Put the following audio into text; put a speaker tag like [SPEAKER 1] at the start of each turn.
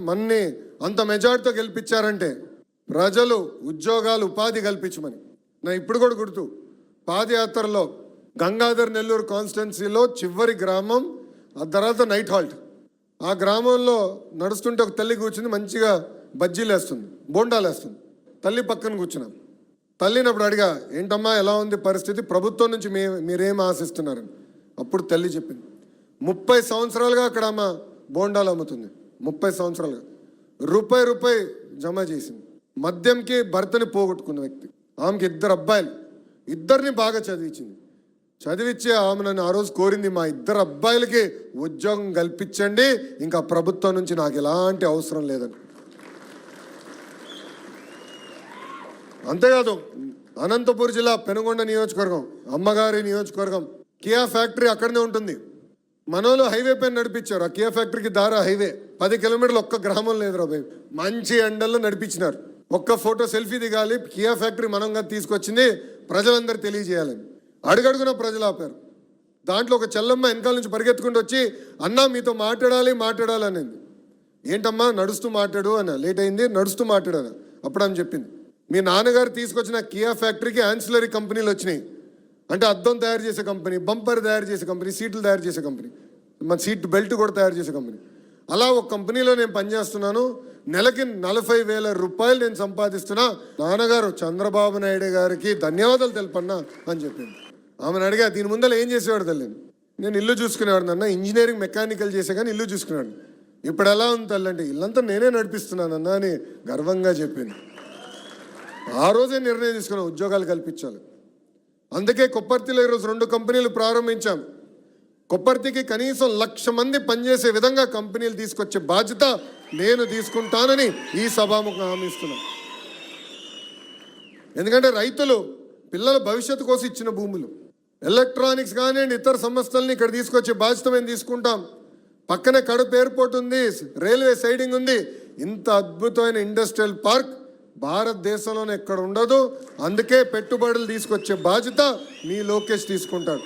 [SPEAKER 1] మన్ని అంత మెజార్టీతో గెలిపించారంటే ప్రజలు ఉద్యోగాలు ఉపాధి కల్పించమని. నా ఇప్పుడు కూడా గుర్తు, పాదయాత్రలో గంగాధర్ నెల్లూరు కాన్స్టిట్యున్సీలో చివరి గ్రామం, ఆ తర్వాత నైట్ హాల్ట్. ఆ గ్రామంలో నడుస్తుంటే ఒక తల్లి కూర్చుంది, మంచిగా బజ్జీలు వేస్తుంది, బోండాలు వేస్తుంది. తల్లి పక్కన కూర్చున్నాం. తల్లిని అప్పుడు అడిగా, ఏంటమ్మా ఎలా ఉంది పరిస్థితి, ప్రభుత్వం నుంచి మీరేం ఆశిస్తున్నారని. అప్పుడు తల్లి చెప్పింది, 30 సంవత్సరాలుగా అక్కడ అమ్మ బోండాలు అమ్ముతుంది. 30 సంవత్సరాలుగా రూపాయి జమ చేసింది. మద్యంకి భర్తని పోగొట్టుకున్న వ్యక్తి. ఆమెకి 2 అబ్బాయిలు, ఇద్దరిని బాగా చదివించింది. చదివించి ఆమె నన్ను ఆ రోజు కోరింది, మా 2 అబ్బాయిలకి ఉద్యోగం కల్పించండి, ఇంకా ప్రభుత్వం నుంచి నాకు ఎలాంటి అవసరం లేదని. అంతేకాదు, అనంతపురం జిల్లా పెనుగొండ నియోజకవర్గం, అమ్మగారి నియోజకవర్గం, కియా ఫ్యాక్టరీ అక్కడనే ఉంటుంది. మనోళ్ళు హైవే పైన నడిపించారు. ఆ కియా ఫ్యాక్టరీకి దారి హైవే 10 కిలోమీటర్లు, ఒక్క గ్రామం లేదు రాబాయ్. మంచి ఎండల్లో నడిపించినారు. ఒక్క ఫోటో సెల్ఫీ దిగాలి, కియా ఫ్యాక్టరీ మనంగా తీసుకొచ్చింది, ప్రజలందరూ తెలియజేయాలని. అడుగడుగున ప్రజలు ఆపారు. దాంట్లో ఒక చెల్లమ్మ వెనకాల నుంచి పరిగెత్తుకుంటూ వచ్చి, అన్నా మీతో మాట్లాడాలి అనేది. ఏంటమ్మా నడుస్తూ మాట్లాడు అన్న. లేట్ అయింది, నడుస్తూ మాట్లాడాను. అప్పుడు ఆమె చెప్పింది, మీ నాన్నగారు తీసుకొచ్చిన కియా ఫ్యాక్టరీకి యాన్సిలరీ కంపెనీలు వచ్చినాయి. అంటే అద్దం తయారు చేసే కంపెనీ, బంపర్ తయారు చేసే కంపెనీ, సీట్లు తయారు చేసే కంపెనీ, మన సీట్ బెల్ట్ కూడా తయారు చేసే కంపెనీ. అలా ఒక కంపెనీలో నేను పనిచేస్తున్నాను, నెలకి 40,000 రూపాయలు నేను సంపాదిస్తున్నా. నాన్నగారు చంద్రబాబు నాయుడు గారికి ధన్యవాదాలు తెలుపన్నా అని చెప్పింది. ఆమెను అడిగా, దీని ముందర ఏం చేసేవాడు తల్లి? నేను ఇల్లు చూసుకునేవాడు అన్న, ఇంజనీరింగ్ మెకానికల్ చేసే కానీ ఇల్లు చూసుకునేవాడు. ఇప్పుడు ఎలా ఉంది తల్లి అంటే, ఇల్లంతా నేనే నడిపిస్తున్నానన్నా అని గర్వంగా చెప్పింది. ఆ రోజే నిర్ణయం తీసుకున్నాం, ఉద్యోగాలు కల్పించాలి. అందుకే కొప్పర్తిలో ఈరోజు 2 కంపెనీలు ప్రారంభించాం. కొప్పర్తికి కనీసం 1,00,000 మంది పనిచేసే విధంగా కంపెనీలు తీసుకొచ్చే బాధ్యత నేను తీసుకుంటానని ఈ సభాముఖంగా హామీ ఇస్తున్నాను. ఎందుకంటే రైతులు పిల్లల భవిష్యత్తు కోసం ఇచ్చిన భూములు, ఎలక్ట్రానిక్స్ కానివ్వండి, ఇతర సంస్థల్ని ఇక్కడ తీసుకొచ్చే బాధ్యత మేము తీసుకుంటాం. పక్కనే కడప ఎయిర్పోర్ట్ ఉంది, రైల్వే సైడింగ్ ఉంది. ఇంత అద్భుతమైన ఇండస్ట్రియల్ పార్క్ భారతదేశంలోనే ఎక్కడ ఉండదు. అందుకే పెట్టుబడులు తీసుకొచ్చే బాధ్యత మీ లోకేష్ తీసుకుంటాడు.